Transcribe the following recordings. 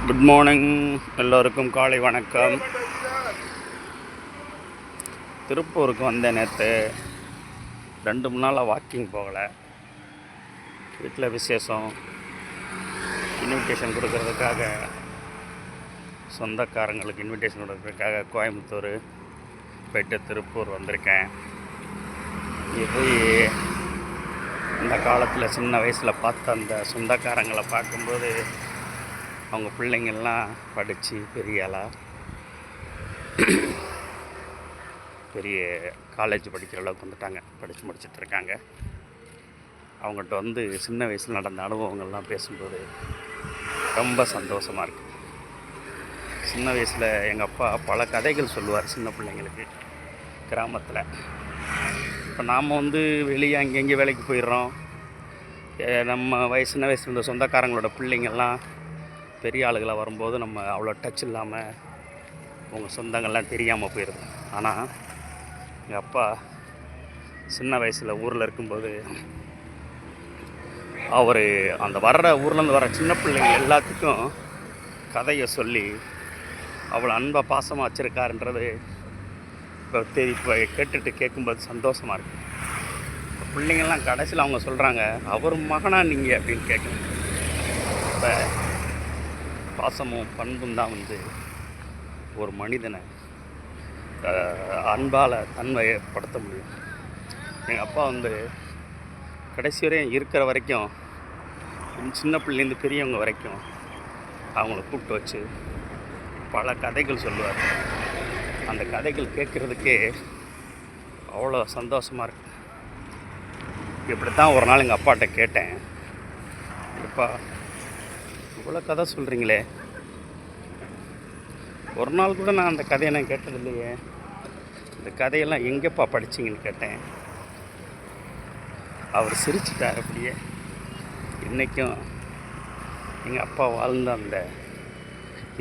Good morning, எல்லோருக்கும் காலை வணக்கம். திருப்பூருக்கு வந்தேன் நேற்று. 2 நாளாக வாக்கிங் போகலை. வீட்டில் விசேஷம், இன்விடேஷன் கொடுக்கறதுக்காக, சொந்தக்காரங்களுக்கு இன்விடேஷன் கொடுக்கறதுக்காக கோயம்புத்தூர் போய்ட்டு திருப்பூர் வந்திருக்கேன். இங்கே போய் அந்த காலத்தில் சின்ன வயசில் பார்த்த அந்த சொந்தக்காரங்களை பார்க்கும்போது அவங்க பிள்ளைங்கள்லாம் படித்து பெரிய காலேஜ் படிக்கிற அளவுக்கு வந்துட்டாங்க, படித்து முடிச்சிட்ருக்காங்க. அவங்கள்ட்ட வந்து சின்ன வயசில் நடந்த அனுபவங்கள்லாம் பேசும்போது ரொம்ப சந்தோஷமாக இருக்குது. சின்ன வயசில் எங்கள் அப்பா பல கதைகள் சொல்லுவார் சின்ன பிள்ளைங்களுக்கு கிராமத்தில். இப்போ நாம் வந்து வெளியே அங்கங்கே வேலைக்கு போயிடுறோம். நம்ம சின்ன வயசில் இருந்த சொந்தக்காரங்களோட பிள்ளைங்கள்லாம் பெரிய ஆளுகளாக வரும்போது நம்ம அவ்வளோ டச் இல்லாமல் உங்கள் சொந்தங்கள்லாம் தெரியாமல் போயிடுது. ஆனால் எங்கள் அப்பா சின்ன வயசில் ஊரில் இருக்கும்போது அவர் அந்த ஊர்லேருந்து வர சின்ன பிள்ளைங்க எல்லாத்துக்கும் கதையை சொல்லி அவ்வளோ அன்பாக பாசமாக வச்சுருக்காருன்றது இப்போ கேட்கும்போது சந்தோஷமாக இருக்குது. பிள்ளைங்கள்லாம் கடைசியில் அவங்க சொல்கிறாங்க, அவர் மகனா நீங்கள் அப்படின்னு கேட்கணும். இப்போ பாசமும் பண்பும் தான் வந்து ஒரு மனிதனை அன்பால் தன்மைப்படுத்த முடியும். எங்கள் அப்பா வந்து கடைசி வரையும் இருக்கிற வரைக்கும், சின்ன பிள்ளைலேருந்து பெரியவங்க வரைக்கும் அவங்கள கூப்பிட்டு வச்சு பல கதைகள் சொல்லுவார். அந்த கதைகள் கேட்குறதுக்கே அவ்வளோ சந்தோஷமாக இருக்குது. இப்படித்தான் ஒரு நாள் எங்கள் அப்பாட்ட கேட்டேன், அப்பா இவ்வளோ கதை சொல்கிறீங்களே, ஒரு நாள் கூட நான் அந்த கதையை நான் கேட்டதில்லையே, இந்த கதையெல்லாம் எங்கேப்பா படிச்சிங்கன்னு கேட்டேன். அவர் சிரிச்சிட்டார். அப்படியே இன்றைக்கும் எங்கள் அப்பா வாழ்ந்த அந்த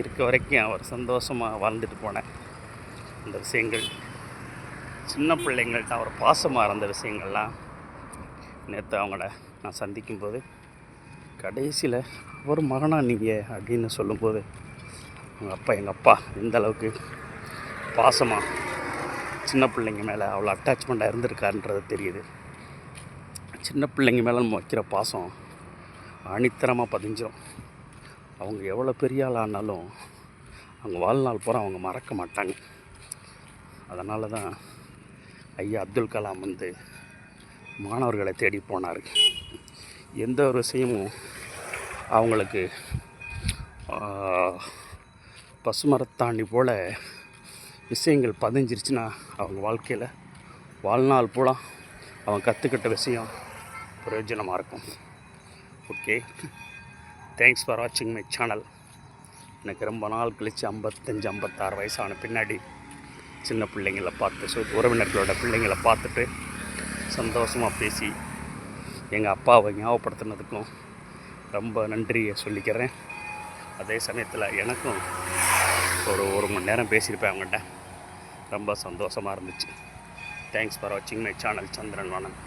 இருக்க வரைக்கும் அவர் சந்தோஷமாக வாழ்ந்துட்டு போனேன் அந்த விஷயங்கள், சின்ன பிள்ளைங்கள்ட்ட அவர் பாசமாக இருந்த விஷயங்கள்லாம் நேற்று அவங்கள நான் சந்திக்கும்போது கடைசியில் ஒரு மகனா நீங்கள் அப்படின்னு சொல்லும்போது எங்கள் அப்பா எந்த அளவுக்கு பாசமாக சின்ன பிள்ளைங்க மேலே அவ்வளோ அட்டாச்மெண்ட்டாக இருந்திருக்காருன்றது தெரியுது. சின்ன பிள்ளைங்க மேலே நம்ம வைக்கிற பாசம் அணித்தரமாக பதிஞ்சிடும். அவங்க எவ்வளோ பெரிய ஆள் ஆனாலும் அவங்க வாழ்நாள் பூரா அவங்க மறக்க மாட்டாங்க. அதனால தான் ஐயா அப்துல் கலாம் வந்து மாணவர்களை தேடி போனார். எந்த ஒரு விஷயமும் அவங்களுக்கு பசுமரத்தாண்டி போல் விஷயங்கள் பதிஞ்சிருச்சுன்னா அவங்க வாழ்க்கையில் வாழ்நாள் பூரா அவங்க கற்றுக்கிட்ட விஷயம் பிரயோஜனமாக இருக்கும். ஓகே, தேங்க்ஸ் ஃபார் வாட்சிங் மை சேனல். எனக்கு ரொம்ப நாள் கழித்து 55-56 வயசான பின்னாடி சின்ன பிள்ளைங்களை பார்த்து, உறவினர்களோட பிள்ளைங்களை பார்த்துட்டு சந்தோஷமாக பேசி எங்கள் அப்பாவை ஞாபகப்படுத்தினதுக்கும் ரொம்ப நன்றியை சொல்லிக்கிறேன். அதே சமயத்தில் எனக்கும் ஒரு மணி நேரம் பேசியிருப்பேன் அவங்கள்ட்ட. ரொம்ப சந்தோஷமாக இருந்துச்சு. தேங்க்ஸ் ஃபார் வாட்சிங் மை சேனல். Chandran Vanan.